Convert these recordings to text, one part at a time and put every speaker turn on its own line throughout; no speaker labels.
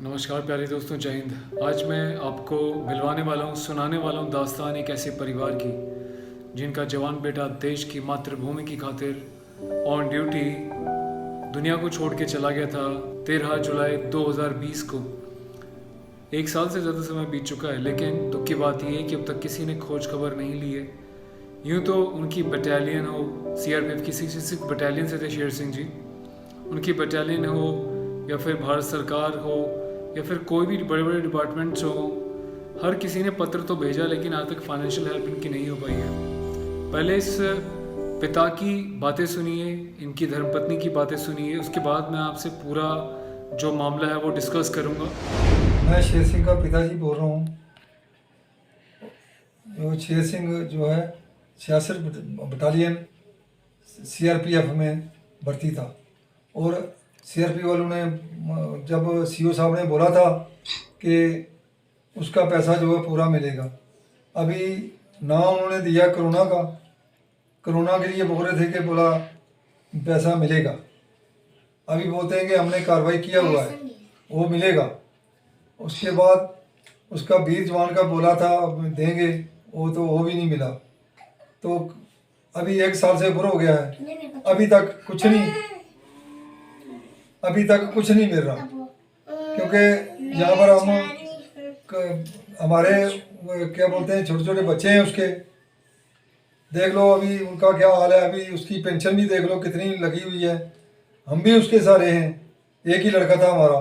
नमस्कार प्यारे दोस्तों, जय हिंद। आज मैं आपको मिलवाने वाला हूँ, सुनाने वाला हूँ दास्तान एक ऐसे परिवार की जिनका जवान बेटा देश की मातृभूमि की खातिर ऑन ड्यूटी दुनिया को छोड़ के चला गया था 13 जुलाई 2020 को। एक साल से ज़्यादा समय बीत चुका है, लेकिन दुख की बात यह है कि अब तक किसी ने खोज खबर नहीं ली है। यूँ तो उनकी बटालियन हो, सीआरपीएफ की 66 बटालियन से थे शेर सिंह जी, उनकी बटालियन हो या फिर भारत सरकार हो या फिर कोई भी बड़े बड़े डिपार्टमेंट्स हो, हर किसी ने पत्र तो भेजा, लेकिन आज तक फाइनेंशियल हेल्प इनकी नहीं हो पाई है। पहले इस पिता की बातें सुनिए, इनकी धर्मपत्नी की बातें सुनिए, उसके बाद मैं आपसे पूरा जो मामला है वो डिस्कस करूँगा।
मैं शेर सिंह का पिताजी बोल रहा हूँ। जो शेर सिंह जो है 66 बटालियन सीआरपीएफ में भर्ती था, और सीआरपी वालों ने जब सीओ साहब ने बोला था कि उसका पैसा जो है पूरा मिलेगा, अभी ना उन्होंने दिया कोरोना के लिए बोल रहे थे कि बोला पैसा मिलेगा। अभी बोलते हैं कि हमने कार्रवाई किया हुआ है, वो मिलेगा। उसके बाद उसका वीर जवान का बोला था देंगे, वो भी नहीं मिला। तो अभी 1 साल से ऊपर हो गया है, अभी तक कुछ नहीं मिल रहा। क्योंकि यहाँ पर हमारे क्या बोलते हैं, छोटे छोटे बच्चे हैं उसके, देख लो अभी उनका क्या हाल है। अभी उसकी पेंशन भी देख लो कितनी लगी हुई है। हम भी उसके सारे हैं, एक ही लड़का था हमारा,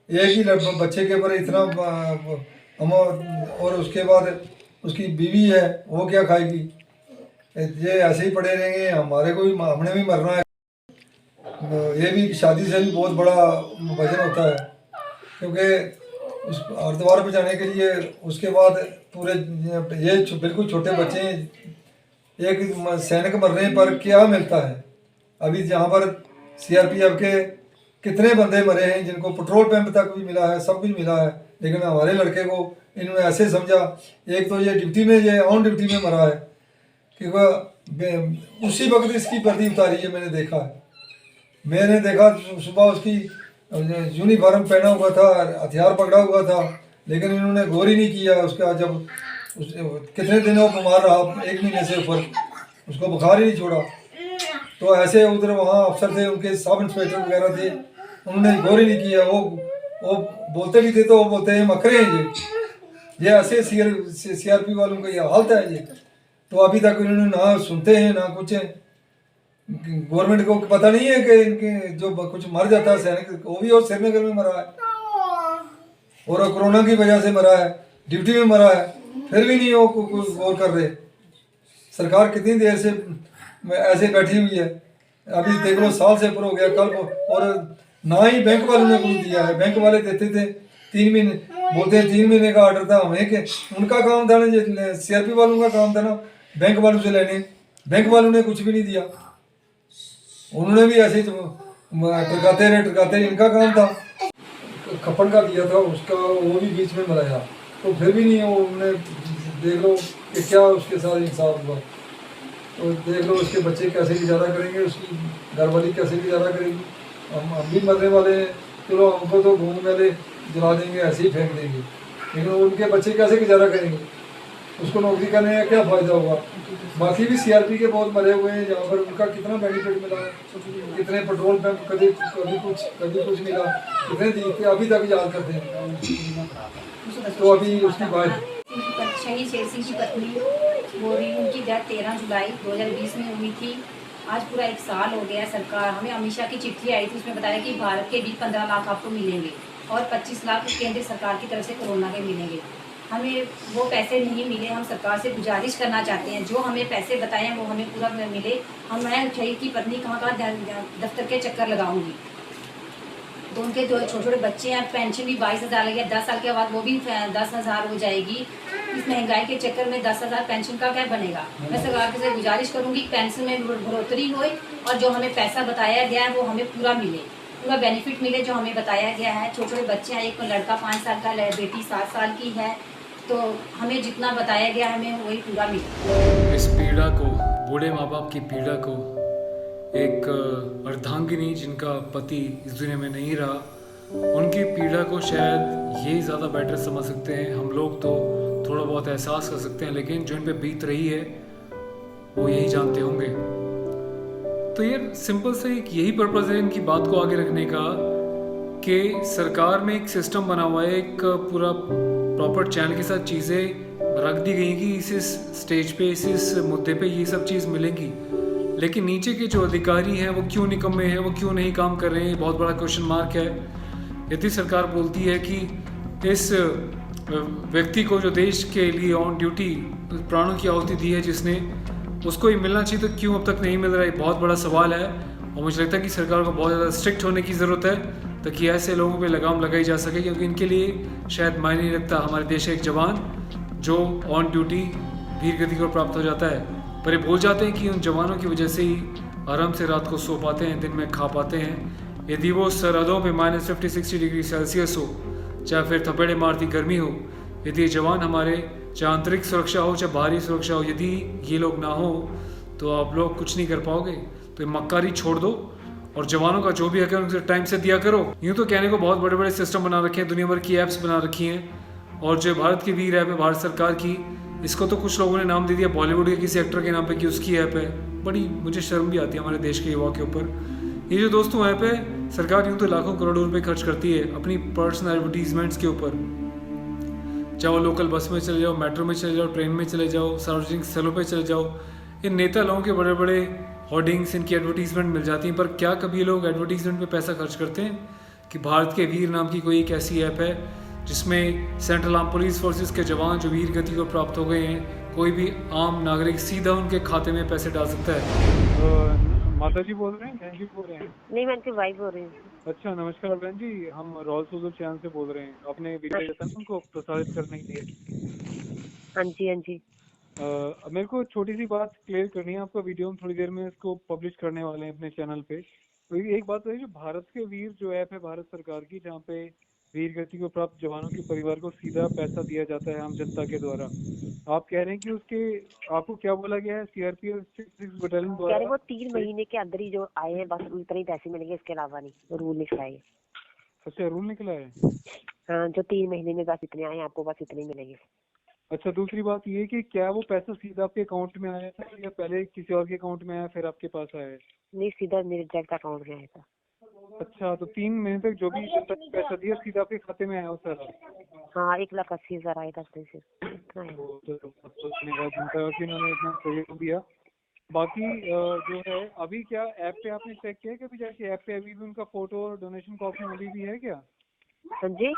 एक ही बच्चे के ऊपर इतना हम, और उसके बाद उसकी बीवी है, वो क्या खाएगी। ये ऐसे ही पड़े रहेंगे, हमने भी मरना है। ये भी शादी से भी बहुत बड़ा वजन होता है, क्योंकि उस हरिद्वार पे जाने के लिए उसके बाद पूरे ये बिल्कुल छोटे बच्चे हैं। एक सैनिक मरने पर क्या मिलता है। अभी जहाँ पर सीआरपीएफ के कितने बंदे मरे हैं जिनको पेट्रोल पंप तक भी मिला है, सब कुछ मिला है, लेकिन हमारे लड़के को इन्होंने ऐसे समझा। एक तो ये ऑन ड्यूटी में मरा है, क्योंकि उसी वक्त इसकी वर्दी उतारी है। मैंने देखा सुबह उसकी यूनिफॉर्म पहना हुआ था, हथियार पकड़ा हुआ था, लेकिन इन्होंने गौर ही नहीं किया। उसका जब कितने दिनों बीमार रहा, 1 महीने से ऊपर, उसको बुखार ही नहीं छोड़ा। तो ऐसे उधर वहाँ अफसर थे, उनके सब इंस्पेक्टर वगैरह थे, उन्होंने गौर ही नहीं किया। वो बोलते भी थे तो वो बोलते हैं मकरे हैं ये ऐसे सीआरपी वालों का ये हालत है ये। तो अभी तक इन्होंने ना सुनते हैं ना कुछ। गवर्नमेंट को पता नहीं है कि इनके जो कुछ मर जाता है सैनिक, वो भी और श्रीनगर में मरा है, और कोरोना की वजह से मरा है, ड्यूटी में मरा है, फिर भी नहीं वो गौर कर रहे। सरकार कितनी देर से ऐसे बैठी हुई है। अभी देख लो साल से ऊपर हो गया कल, और ना ही बैंक वालों ने कुछ दिया है। बैंक वाले देते थे 3 महीने, बोलते हैं 3 महीने का ऑर्डर था हमें, कि उनका काम था ना, सीआरपी वालों का काम था ना बैंक वालों से लेने। बैंक वालों ने कुछ भी नहीं दिया, उन्होंने भी ऐसे टरकाते रहे, इनका काम था। खपन का दिया था उसका, वो भी बीच में मराया, तो फिर भी नहीं उन्होंने। देख लो कि क्या उसके साथ इंसाफ हुआ। तो देख लो उसके बच्चे कैसे गुजारा करेंगे, उसकी घरवाली कैसे गुजारा करेगी। हम भी मरने वाले हैं, चलो हमको तो घूम वाले जला देंगे, ऐसे ही फेंक देंगे, लेकिन उनके बच्चे कैसे गुजारा करेंगे, उसको नौकरी करने का क्या फ़ायदा हुआ। बाकी भी सीआरपी के बहुत मरे हुए हैं, जहाँ पर उनका कितना बेनिफिट मिला है। कितने पेट्रोल पंप कभी कुछ मिला, कितने दी अभी तक याद करते हैं। तो अभी उसकी बात,
शहीद शेर सिंह की पत्नी बोल रही, उनकी डेथ 13 जुलाई 2020 में हुई थी। आज पूरा 1 साल हो गया। सरकार हमें अमित शाह की चिट्ठी आई थी, उसमें बताया कि भारत के भी 15 लाख आपको मिलेंगे और 25 लाख केंद्र सरकार की तरफ से कोरोना के मिलेंगे। हमें वो पैसे नहीं मिले। हम सरकार से गुजारिश करना चाहते हैं, जो हमें पैसे बताए हैं वो हमें पूरा मिले। मैं शहीद की पत्नी कहाँ दफ्तर के चक्कर लगाऊंगी। तो उनके जो छोटे छोटे बच्चे हैं, पेंशन भी 22,000 लगी है, 10 साल के बाद वो भी 10,000 हो जाएगी। इस महंगाई के चक्कर में 10,000 पेंशन का क्या बनेगा। मैं सरकार से गुजारिश करूंगी पेंशन में बढ़ोतरी हो, और जो हमें पैसा बताया गया है वो हमें पूरा मिले, पूरा बेनिफिट मिले जो हमें बताया गया है। छोटे छोटे बच्चे हैं, एक लड़का 5 साल का, बेटी 7 साल की है। तो हमें जितना बताया गया हमें वही पूरा मिले।
इस पीड़ा को, बूढ़े माँ बाप की पीड़ा को एक अर्धांगिनी जिनका पति इस दुनिया में नहीं रहा, उनकी पीड़ा को शायद ये ज़्यादा बेटर समझ सकते हैं। हम लोग तो थोड़ा बहुत एहसास कर सकते हैं, लेकिन जो इन पे बीत रही है वो यही जानते होंगे। तो ये सिंपल से एक यही पर्पज़ है इनकी बात को आगे रखने का कि सरकार में एक सिस्टम बना हुआ है, एक पूरा प्रॉपर चैनल के साथ चीज़ें रख दी गई कि इस स्टेज पे इस मुद्दे पे ये सब चीज़ मिलेंगी, लेकिन नीचे के जो अधिकारी हैं वो क्यों निकम्मे हैं, वो क्यों नहीं काम कर रहे हैं, बहुत बड़ा क्वेश्चन मार्क है। यदि सरकार बोलती है कि इस व्यक्ति को जो देश के लिए ऑन ड्यूटी प्राणों की आहुति दी है जिसने, उसको ही मिलना चाहिए, तो क्यों अब तक नहीं मिल रहा है, बहुत बड़ा सवाल है। और मुझे लगता है कि सरकार को बहुत ज़्यादा स्ट्रिक्ट होने की ज़रूरत है ताकि ऐसे लोगों पे लगाम लगाई जा सके, क्योंकि इनके लिए शायद मायने नहीं रखता हमारे देश का एक जवान जो ऑन ड्यूटी वीर गति को प्राप्त हो जाता है, पर ये भूल जाते हैं कि उन जवानों की वजह से ही आराम से रात को सो पाते हैं, दिन में खा पाते हैं। यदि वो सरहदों पे -50-60 डिग्री सेल्सियस हो, चाहे फिर थपेड़े मारती गर्मी हो, यदि ये जवान हमारे, चाहे आंतरिक सुरक्षा हो चाहे बाहरी सुरक्षा हो, यदि ये लोग ना हो तो आप लोग कुछ नहीं कर पाओगे। तो ये मक्कारी छोड़ दो और जवानों का जो भी हक है उनसे टाइम से दिया करो। यूँ तो कहने को बहुत बड़े बड़े सिस्टम बना रखे हैं, दुनिया भर की ऐप्स बना रखी हैं, और जो भारत की वीर ऐप है भारत सरकार की, इसको तो कुछ लोगों ने नाम दे दिया बॉलीवुड के किसी एक्टर के नाम पे कि उसकी ऐप है। बड़ी मुझे शर्म भी आती है हमारे देश के युवा के ऊपर। ये जो दोस्तों ऐप है, सरकार यूँ तो लाखों करोड़ों रुपए खर्च करती है अपनी पर्सनल एडवर्टीजमेंट्स के ऊपर, चाहे वो लोकल बस में चले जाओ, मेट्रो में चले जाओ, ट्रेन में चले जाओ, सार्वजनिक स्थलों पर चले जाओ, इन नेता लोगों के बड़े बड़े होर्डिंग्स, इनकी एडवर्टीजमेंट मिल जाती हैं। पर क्या कभी लोग एडवर्टीजमेंट पे पैसा खर्च करते हैं कि भारत के वीर नाम की कोई एक ऐसी ऐप है जिसमें सेंट्रल आर्म पुलिस फोर्सेस के जवान जो वीर गति को प्राप्त हो गए हैं, कोई भी आम नागरिक सीधा उनके खाते में पैसे डाल सकता है।
माता जी बोल रहे हैं, बहन जी बोल रहे हैं?
नहीं, मैं इनकी वाइफ बोल रही हूँ।
अच्छा, नमस्कार बहन जी, हम रॉयल सोजल चैनल से बोल रहे हैं। आपने वीडियो दिया था ना उनको प्रसारित करने के लिए।
हाँ जी, हाँ जी।
मेरे को छोटी सी बात क्लियर करनी है। आपका वीडियो हम थोड़ी देर में इसको पब्लिश करने वाले हैं अपने चैनल पे। तो एक बात है, जो भारत के वीर जो ऐप है भारत सरकार की, जहाँ पे वीर गति को प्राप्त जवानों के परिवार को सीधा पैसा दिया जाता है आम जनता के द्वारा, आप कह रहे हैं कि उसके आपको क्या बोला गया है सीआरपीएफ 6 बटालियन
कह
द्वारा?
रहे वो 3 महीने के अंदर ही जो आए हैं बस उतना ही पैसे मिलेंगे, इसके अलावा नहीं। रूल निकला है।
अच्छा, रूल निकला है?
हाँ, जो 3 महीने में बस इतने आए आपको बस इतने ही मिलेंगे।
अच्छा, दूसरी बात ये कि क्या वो पैसा सीधा आपके अकाउंट में आया था या पहले किसी और के अकाउंट में आया फिर आपके पास आया है?
नहीं, सीधा मेरे डायरेक्ट अकाउंट में आया था।
अच्छा, तो 3 महीने तक जो भी पैसा दिया सीधा आपके खाते में आया सारा?
हाँ, 1,80,000 आए 10 दिन से।
धन्यवाद जनता कि उन्होंने इतना सहयोग दिया। बाकी जो है अभी क्या ऐप पे आपने चेक किया कि अभी जाके ऐप पे अभी भी उनका फोटो और डोनेशन का ऑप्शन अभी भी है क्या?
हाँ जी,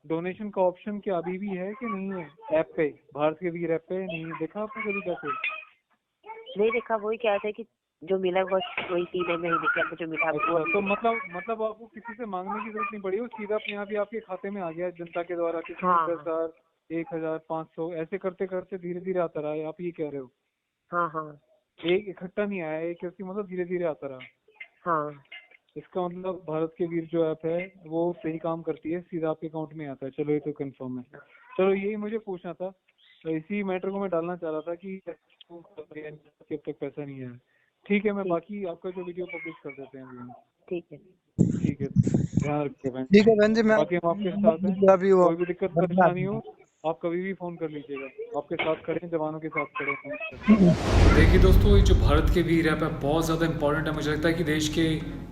डोनेशन का ऑप्शन क्या अभी भी है कि नहीं है ऐप पे? भारत के वीर ऐप पे नहीं देखा आपने कभी जाके?
नहीं देखा। वही क्या था कि जो मिला वही 3 महीने के अंदर जो मिला वो।
तो मतलब आपको किसी से मांगने की जरूरत नहीं पड़ी, वो सीधा अपने आप ही आपके खाते में आ गया जनता के द्वारा? किसी 10,000, 1,000, 500 ऐसे करते करते धीरे धीरे आता रहा है, आप ये कह रहे हो?
हाँ हाँ,
एक इकट्ठा नहीं आया, एक ऐसी मतलब धीरे धीरे आता रहा।
हाँ,
इसका मतलब भारत के वीर जो ऐप है वो सही काम करती है, सीधा आपके अकाउंट में आता है। चलो, ये तो कंफर्म है। चलो, यही मुझे पूछना था, तो इसी मैटर को मैं डालना चाह रहा था कि अब तक पैसा नहीं आया। ठीक है, मैं बाकी आपका जो वीडियो पब्लिश कर देते हैं।
ठीक है,
ठीक है, ध्यान रखिए बहन।
ठीक है बहन जी, मैं
बाकी हम आपके साथ हैं, कोई भी दिक्कत परेशानी हो आप कभी भी फोन कर लीजिएगा, आपके साथ खड़े हैं, जवानों के साथ खड़े हैं।
देखिए दोस्तों, ये जो भारत के वीर ऐप है बहुत ज़्यादा इंपॉर्टेंट है। मुझे लगता है कि देश के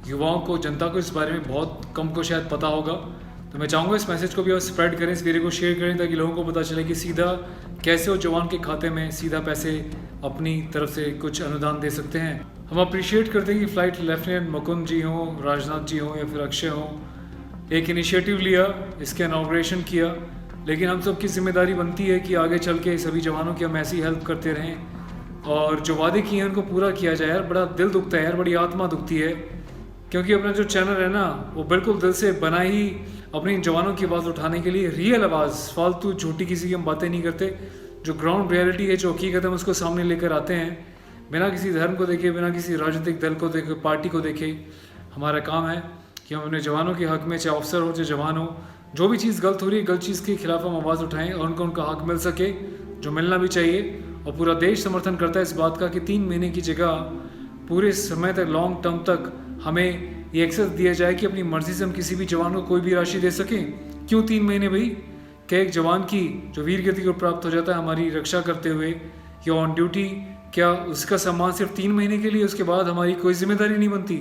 युवाओं को, जनता को इस बारे में बहुत कम को शायद पता होगा। तो मैं चाहूँगा इस मैसेज को भी आप स्प्रेड करें, इस वीडियो को शेयर करें, ताकि लोगों को पता चले कि सीधा कैसे वो जवान के खाते में सीधा पैसे अपनी तरफ से कुछ अनुदान दे सकते हैं। हम अप्रिशिएट करते हैं कि फ्लाइट लेफ्टिनेंट मुकुंद जी हों, राजनाथ जी हों या फिर अक्षय हों, एक इनिशिएटिव लिया, इसके इनॉग्रेशन किया, लेकिन हम सब की जिम्मेदारी बनती है कि आगे चल के सभी जवानों की हम ऐसी हेल्प करते रहें और जो वादे किए हैं उनको पूरा किया जाए। यार बड़ा दिल दुखता है यार, बड़ी आत्मा दुखती है, क्योंकि अपना जो चैनल है ना वो बिल्कुल दिल से बना ही अपनी जवानों की आवाज़ उठाने के लिए, रियल आवाज़, फालतू झूठी किसी की हम बातें नहीं करते, जो ग्राउंड रियलिटी है, जो हकीकत है, उसको सामने लेकर आते हैं, बिना किसी धर्म को देखे, बिना किसी राजनीतिक दल को देखे, पार्टी को देखे। हमारा काम है कि हम अपने जवानों के हक में, चाहे अफसर हो चाहे जवान हो, जो भी चीज़ गलत हो रही है, गलत चीज़ के खिलाफ हम आवाज़ उठाएं और उनको उनका हक मिल सके जो मिलना भी चाहिए। और पूरा देश समर्थन करता है इस बात का कि 3 महीने की जगह पूरे समय तक, लॉन्ग टर्म तक हमें ये एक्सेस दिया जाए कि अपनी मर्जी से हम किसी भी जवान को कोई भी राशि दे सकें। क्यों 3 महीने भाई? क्या एक जवान की जो वीर गति को प्राप्त हो जाता है हमारी रक्षा करते हुए या ऑन ड्यूटी, क्या उसका सम्मान सिर्फ 3 महीने के लिए, उसके बाद हमारी कोई जिम्मेदारी नहीं बनती?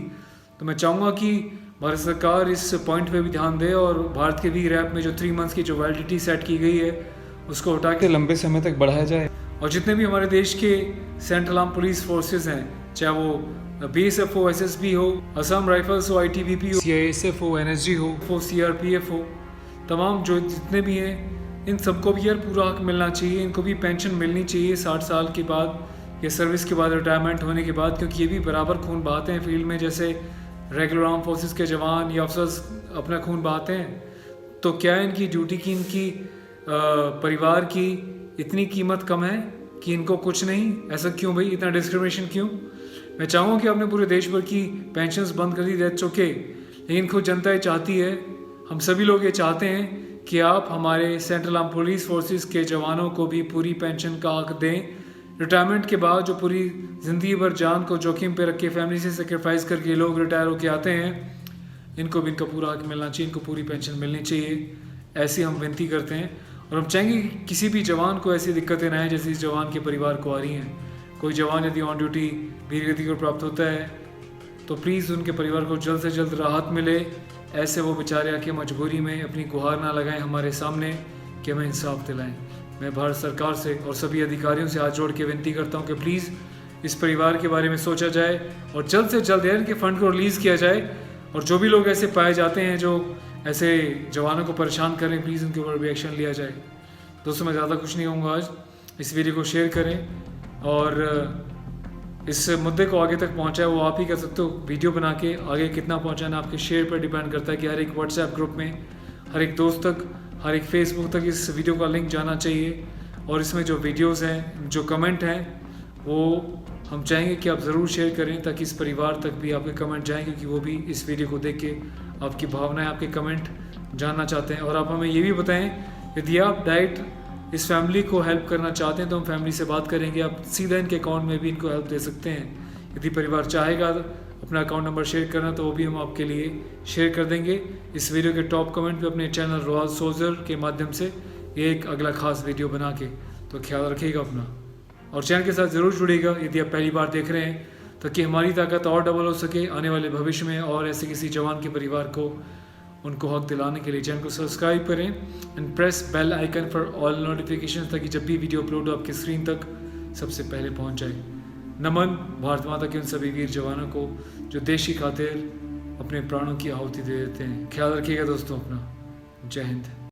तो मैं चाहूँगा कि भारत सरकार इस पॉइंट पे भी ध्यान दे और भारत के वीर ऐप में जो 3 मंथ्स की जो वैलिडिटी सेट की गई है उसको हटा के लंबे समय तक बढ़ाया जाए। और जितने भी हमारे देश के सेंट्रल आर्म पुलिस फोर्सेस हैं, चाहे वो BSF हो, SSB हो, असम राइफल्स हो, ITBP हो, CISF हो, NSG हो, CRPF हो, तमाम जो जितने भी हैं इन सबको भी यार पूरा हक मिलना चाहिए। इनको भी पेंशन मिलनी चाहिए 60 साल के बाद या सर्विस के बाद, रिटायरमेंट होने के बाद, क्योंकि ये भी बराबर खून बहाते हैं फील्ड में जैसे रेगुलर आर्म फोर्सेस के जवान या अफसर्स अपना खून बहाते हैं। तो क्या इनकी ड्यूटी की, इनकी परिवार की इतनी कीमत कम है कि इनको कुछ नहीं? ऐसा क्यों भाई? इतना डिस्क्रिमिनेशन क्यों? मैं चाहूँगा कि आपने पूरे देश भर की पेंशन्स बंद कर दी, दैट्स ओके, लेकिन खुद जनता ये चाहती है, हम सभी लोग ये चाहते हैं कि आप हमारे सेंट्रल आर्म पुलिस फोर्सेस के जवानों को भी पूरी पेंशन का हक दें। रिटायरमेंट के बाद जो पूरी ज़िंदगी भर जान को जोखिम पे रख के फैमिली से सेक्रीफाइस करके लोग रिटायर होके आते हैं, इनको भी इनका पूरा हक मिलना चाहिए, इनको पूरी पेंशन मिलनी चाहिए, ऐसी हम विनती करते हैं। और हम चाहेंगे कि किसी भी जवान को ऐसी दिक्कतें ना आए जैसे इस जवान के परिवार को आ रही हैं। कोई जवान यदि ऑन ड्यूटी वीर गति को प्राप्त होता है तो प्लीज़ उनके परिवार को जल्द से जल्द राहत मिले। ऐसे वो बेचारे आके मजबूरी में अपनी गुहार ना लगाएं हमारे सामने कि हमें इंसाफ दिलाएं। मैं भारत सरकार से और सभी अधिकारियों से हाथ जोड़ के विनती करता हूं कि प्लीज़ इस परिवार के बारे में सोचा जाए और जल्द से जल्द यार इनके फंड को रिलीज़ किया जाए। और जो भी लोग ऐसे पाए जाते हैं जो ऐसे जवानों को परेशान करें, प्लीज़ उनके ऊपर भी एक्शन लिया जाए। दोस्तों, मैं ज़्यादा कुछ नहीं कहूँगा आज। इस वीडियो को शेयर करें और इस मुद्दे को आगे तक पहुंचाए वो आप ही कर सकते हो। वीडियो बना के आगे कितना पहुंचाना आपके शेयर पर डिपेंड करता है कि हर एक व्हाट्सएप ग्रुप में, हर एक दोस्त तक, हर एक फेसबुक तक इस वीडियो का लिंक जाना चाहिए। और इसमें जो वीडियोस हैं, जो कमेंट हैं, वो हम चाहेंगे कि आप ज़रूर शेयर करें ताकि इस परिवार तक भी आपके कमेंट जाएँ, क्योंकि वो भी इस वीडियो को देख के आपकी भावनाएँ, आपके कमेंट जानना चाहते हैं। और आप हमें ये भी बताएँ यदि आप डायरेक्ट इस फैमिली को हेल्प करना चाहते हैं तो हम फैमिली से बात करेंगे, आप सीधा इनके अकाउंट में भी इनको हेल्प दे सकते हैं। यदि परिवार चाहेगा अपना अकाउंट नंबर शेयर करना तो वो भी हम आपके लिए शेयर कर देंगे। इस वीडियो के टॉप कमेंट पे अपने चैनल रॉयल सोल्जर के माध्यम से एक अगला खास वीडियो बना के, तो ख्याल रखिएगा अपना और चैनल के साथ ज़रूर जुड़िएगा यदि आप पहली बार देख रहे हैं, ताकि हमारी ताकत और डबल हो सके आने वाले भविष्य में। और ऐसे किसी जवान के परिवार को उनको हक दिलाने के लिए चैनल को सब्सक्राइब करें and press bell icon for all notification, ताकि जब भी वीडियो अपलोड हो आपकी स्क्रीन तक सबसे पहले पहुंच जाए। नमन भारत माता के उन सभी वीर जवानों को जो देश की खातिर अपने प्राणों की आहुति दे देते हैं। ख्याल रखिएगा दोस्तों अपना। जय हिंद।